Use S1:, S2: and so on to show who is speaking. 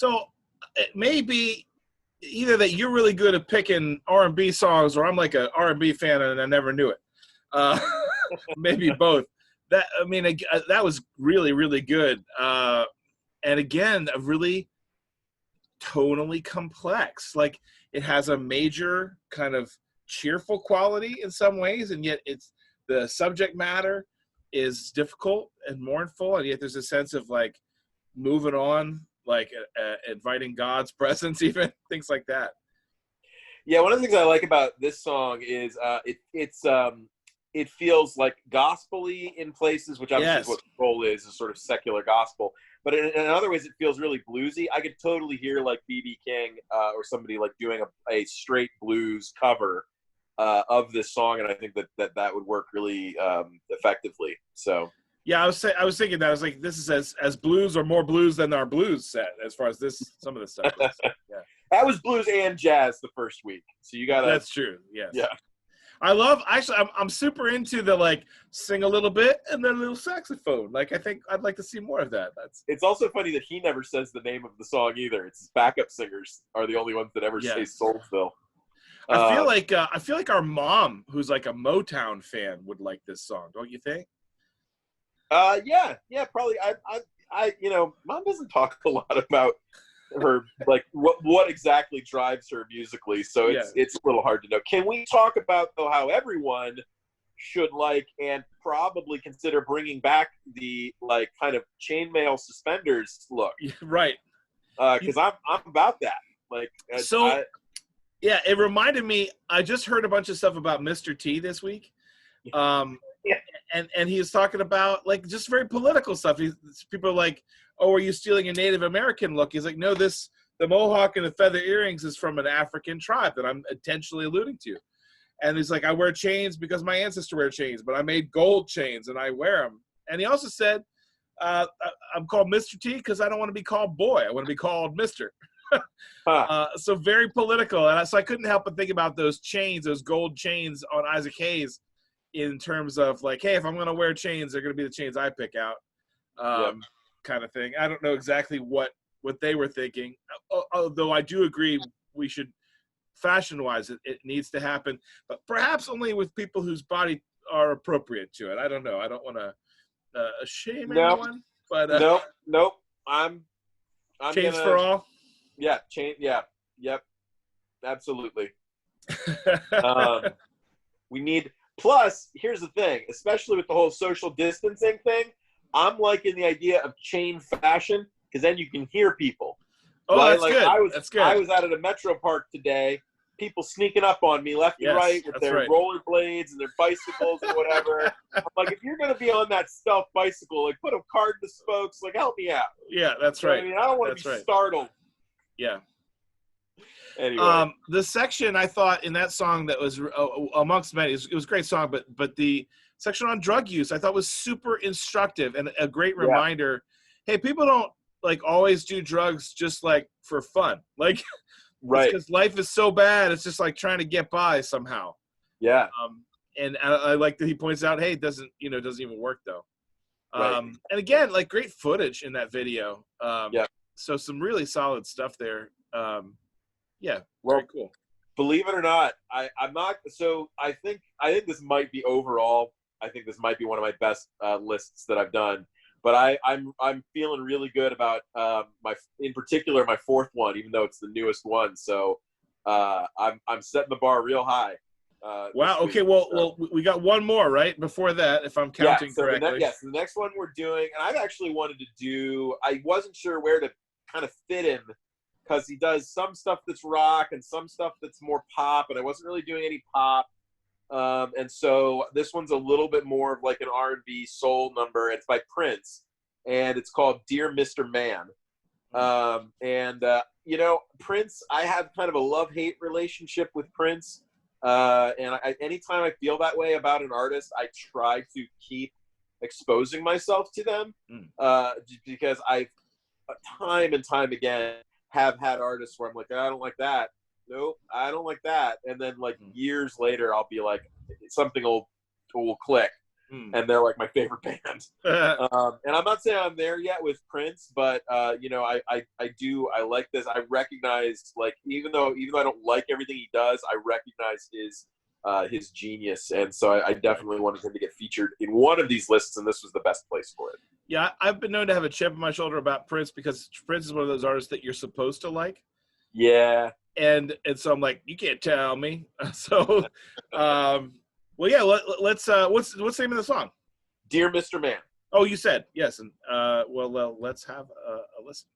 S1: So it may be either that you're really good at picking R&B songs, or I'm like a R&B fan and I never knew it. Maybe both. That was really, really good. And again, a really tonally complex. Like, it has a major kind of cheerful quality in some ways, and yet the subject matter is difficult and mournful, and yet there's a sense of like moving on, like inviting God's presence, even things like that.
S2: Yeah, one of the things I like about this song is it feels like gospel-y in places, which obviously is what soul is sort of secular gospel. But in other ways, it feels really bluesy. I could totally hear like B.B. King or somebody like doing a straight blues cover of this song, and I think that would work really effectively. So
S1: yeah, I was thinking that. I was like, this is as blues or more blues than our blues set as far as some of this stuff is. Yeah.
S2: That was blues and jazz the first week, so you gotta.
S1: That's true. Yes.
S2: Yeah.
S1: I'm super into the like sing a little bit and then a little saxophone. Like, I think I'd like to see more of that.
S2: It's also funny that he never says the name of the song either. It's his backup singers are the only ones that ever say Soulsville.
S1: I feel like our mom, who's like a Motown fan, would like this song. Don't you think?
S2: Yeah, probably. I Mom doesn't talk a lot about her, like what exactly drives her musically, so it's a little hard to know. Can we talk about though how everyone should like and probably consider bringing back the like kind of chainmail suspenders look?
S1: Right.
S2: Because I'm about that. Like
S1: yeah, it reminded me. I just heard a bunch of stuff about Mr. T this week. And he was talking about like just very political stuff. People are like, "Oh, are you stealing a Native American look?" He's like, "No, the mohawk and the feather earrings is from an African tribe that I'm intentionally alluding to." And he's like, "I wear chains because my ancestors wear chains, but I made gold chains and I wear them." And he also said, "I'm called Mr. T because I don't want to be called boy. I want to be called Mr." So very political, and so I couldn't help but think about those chains, those gold chains on Isaac Hayes, in terms of like, hey, if I'm going to wear chains, they're going to be the chains I pick out, kind of thing. I don't know exactly what they were thinking, although I do agree we should, fashion-wise, it needs to happen, but perhaps only with people whose body are appropriate to it. I don't know. I don't want to shame anyone, but
S2: nope. I'm
S1: chains for all.
S2: Yeah, yep, absolutely. We need. Plus, here's the thing, especially with the whole social distancing thing, I'm liking the idea of chain fashion because then you can hear people.
S1: Oh, right? That's good.
S2: That's good. I was out at a Metro Park today, people sneaking up on me left and right with their rollerblades and their bicycles and whatever. I'm like, if you're going to be on that stealth bicycle, like put a card in the spokes, like help me out.
S1: Yeah, that's right.
S2: I mean, I don't want to be startled.
S1: Yeah.
S2: Anyway.
S1: The section I thought in that song that was amongst many, it was a great song, but the section on drug use I thought was super instructive and a great reminder. Hey, people don't like always do drugs just like for fun. Like, right. Because life is so bad. It's just like trying to get by somehow.
S2: Yeah.
S1: And I like that he points out, hey, it doesn't even work though.
S2: Right.
S1: And again, like great footage in that video. So some really solid stuff there. Yeah, very cool.
S2: Believe it or not, I'm not. So I think this might be overall. I think this might be one of my best lists that I've done. But I'm feeling really good about in particular my fourth one, even though it's the newest one. So I'm setting the bar real high.
S1: Wow. Okay. Well, we got one more right before that, if I'm counting correctly.
S2: The next one we're doing, and I've actually wanted to do. I wasn't sure where to kind of fit him, because he does some stuff that's rock and some stuff that's more pop, and I wasn't really doing any pop. And so this one's a little bit more of like an R&B soul number. It's by Prince, and it's called Dear Mr. Man. Prince, I have kind of a love-hate relationship with Prince. And anytime I feel that way about an artist, I try to keep exposing myself to them, because I've time and time again have had artists where I'm like, I don't like that. Nope, I don't like that. And then like years later, I'll be like, something will click. and they're like my favorite band. And I'm not saying I'm there yet with Prince, but I like this. I recognize, like, even though I don't like everything he does, I recognize his genius, and so I definitely wanted him to get featured in one of these lists, and this was the best place for it.
S1: Yeah, I've been known to have a chip on my shoulder about Prince because Prince is one of those artists that you're supposed to like.
S2: Yeah.
S1: And so I'm like, you can't tell me. So, well, yeah. Let's. What's the name of the song?
S2: Dear Mr. Man.
S1: Oh, you said yes, and let's have a listen.